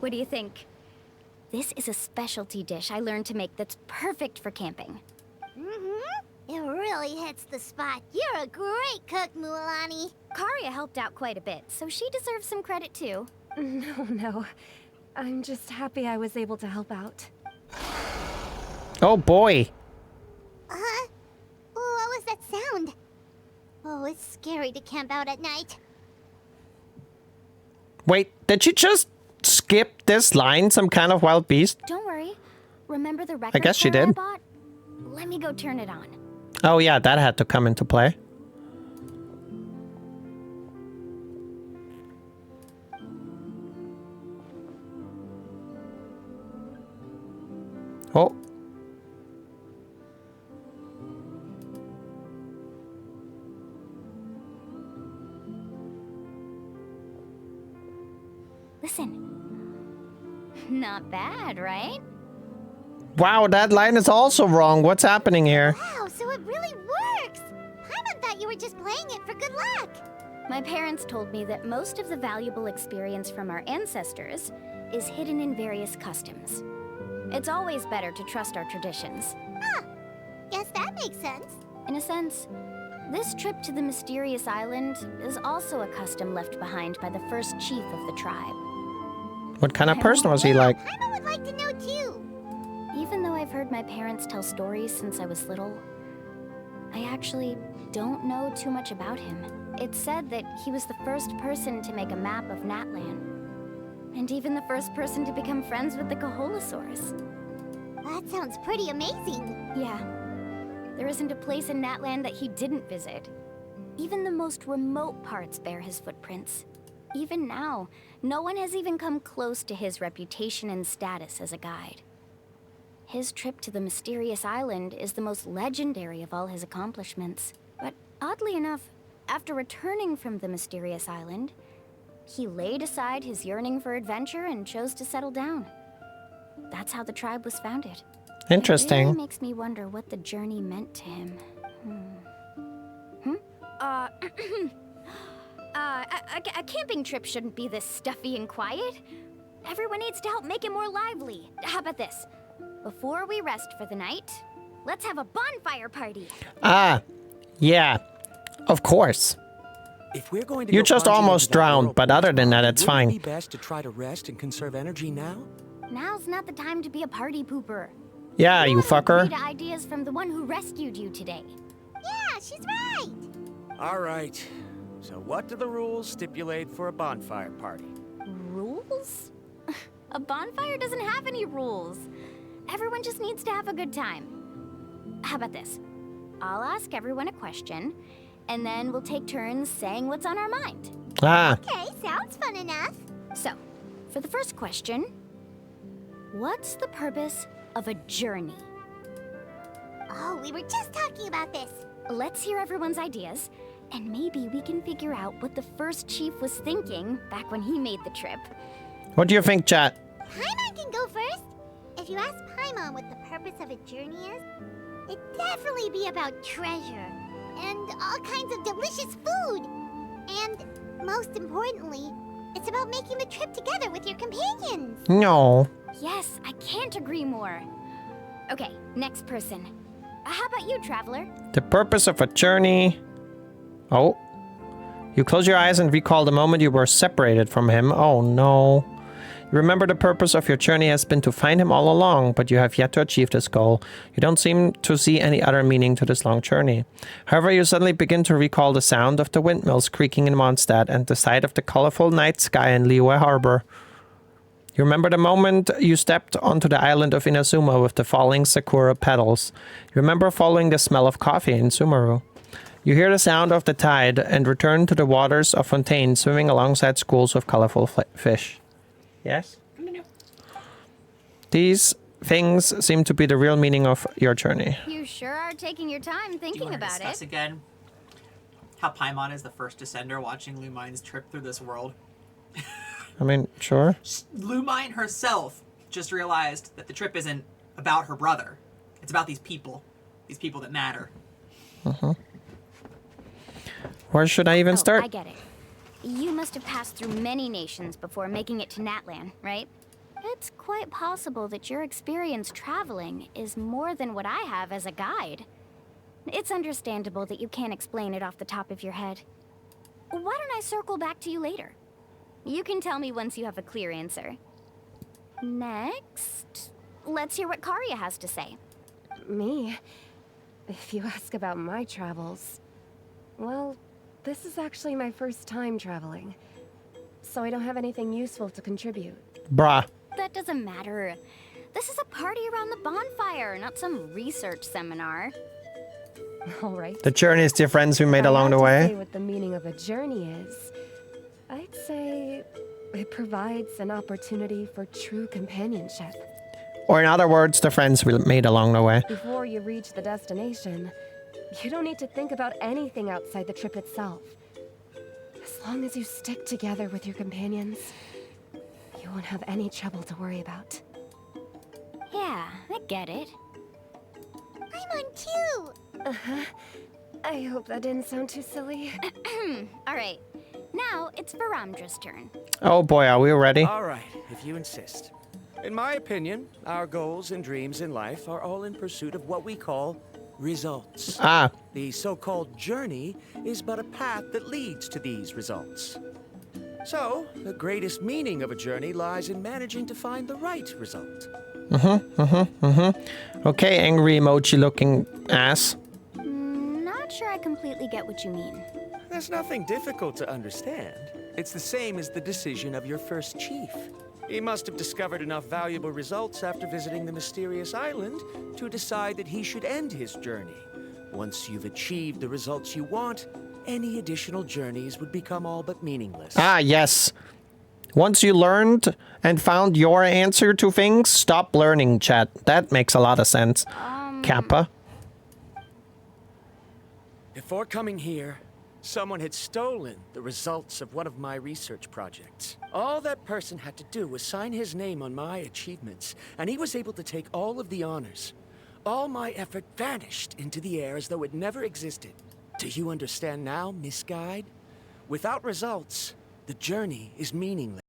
What do you think? This is a specialty dish I learned to make that's perfect for camping. It really hits the spot. You're a great cook, Mualani. Karia helped out quite a bit, so she deserves some credit too. No. I'm just happy I was able to help out. Oh boy. Huh? What was that sound? Oh, it's scary to camp out at night. Wait, did she just skip this line? Some kind of wild beast? Don't worry. Remember the record guess she player did. I bought? Let me go turn it on. Oh yeah, that had to come into play. Oh. Listen. Not bad, right? Wow, that line is also wrong. What's happening here? Wow, so it really works! Paimon thought you were just playing it for good luck. My parents told me that most of the valuable experience from our ancestors is hidden in various customs. It's always better to trust our traditions. Huh. Guess that makes sense. In a sense, this trip to the mysterious island is also a custom left behind by the first chief of the tribe. What kind of person was he like? Paimon would like to know too. Even though I've heard my parents tell stories since I was little, I actually don't know too much about him. It's said that he was the first person to make a map of Natlan. And even the first person to become friends with the Kaholosaurs. That sounds pretty amazing. Yeah. There isn't a place in Natlan that he didn't visit. Even the most remote parts bear his footprints. Even now, no one has even come close to his reputation and status as a guide. His trip to the mysterious island is the most legendary of all his accomplishments. But oddly enough, after returning from the mysterious island, he laid aside his yearning for adventure and chose to settle down. That's how the tribe was founded. Interesting. It really makes me wonder what the journey meant to him. A camping trip shouldn't be this stuffy and quiet. Everyone needs to help make it more lively. How about this? Before we rest for the night, let's have a bonfire party. Ah, yeah, of course. If we're going to You go just plunging almost into that drowned, whirlpool but other than that, tomorrow, it's wouldn't it fine. be best to try to rest and conserve energy now? Now's not the time to be a party pooper. Yeah, you wanna fucker. agree to ideas from the one who rescued you today. Yeah, she's right. All right. So what do the rules stipulate for a bonfire party? Rules? A bonfire doesn't have any rules. Everyone just needs to have a good time. How about this? I'll ask everyone a question, and then we'll take turns saying what's on our mind. Ah, Okay, sounds fun enough. So, for the first question, what's the purpose of a journey? Oh, we were just talking about this. Let's hear everyone's ideas, and maybe we can figure out what the first chief was thinking back when he made the trip. what do you think, chat? Paimon can go first. If you ask Paimon what the purpose of a journey is, it'd definitely be about treasure and all kinds of delicious food. And most importantly, it's about making the trip together with your companions. No. Yes, I can't agree more. Okay, next person. How about you, Traveler? The purpose of a journey. Oh. You close your eyes and recall the moment you were separated from him. Oh no. You remember the purpose of your journey has been to find him all along, but you have yet to achieve this goal. You don't seem to see any other meaning to this long journey. However, you suddenly begin to recall the sound of the windmills creaking in Mondstadt and the sight of the colorful night sky in Liyue Harbor. You remember the moment you stepped onto the island of Inazuma with the falling sakura petals. You remember following the smell of coffee in Sumeru. You hear the sound of the tide and return to the waters of Fontaine swimming alongside schools of colorful fish. Yes? These things seem to be the real meaning of your journey. You sure are taking your time Do you thinking want to about discuss it. again how Paimon is the first descender watching Lumine's trip through this world? I mean, sure. Lumine herself just realized that the trip isn't about her brother. It's about these people that matter. Where should I even Oh, start? I get it. You must have passed through many nations before making it to Natlan, right? It's quite possible that your experience traveling is more than what I have as a guide. It's understandable that you can't explain it off the top of your head. Why don't I circle back to you later? You can tell me once you have a clear answer. Next, let's hear what Karya has to say. Me? If you ask about my travels... Well, this is actually my first time traveling. So I don't have anything useful to contribute. Bruh. That doesn't matter. This is a party around the bonfire, not some research seminar. All right. The journeys to your friends we made If I along had the to say way. what the meaning of a journey is, I'd say it provides an opportunity for true companionship. Or in other words, the friends we made along the way. Before you reach the destination, you don't need to think about anything outside the trip itself. As long as you stick together with your companions, you won't have any trouble to worry about. Yeah, I get it. I'm on too. I hope that didn't sound too silly. All right, now it's Varamdra's turn. Oh boy, are we ready? All right, if you insist. In my opinion, our goals and dreams in life are all in pursuit of what we call results. Ah, The so-called journey is but a path that leads to these results. So, the greatest meaning of a journey lies in managing to find the right result. okay, angry emoji looking ass. Not sure I completely get what you mean. There's nothing difficult to understand. It's the same as the decision of your first chief. He must have discovered enough valuable results after visiting the mysterious island to decide that he should end his journey. Once you've achieved the results you want, any additional journeys would become all but meaningless. Ah, yes. Once you learned and found your answer to things, stop learning, chat. That makes a lot of sense. Kappa. Before coming here, someone had stolen the results of one of my research projects. All that person had to do was sign his name on my achievements, and he was able to take all of the honors. All my effort vanished into the air as though it never existed. Do you understand now, Miss Guide? Without results, the journey is meaningless.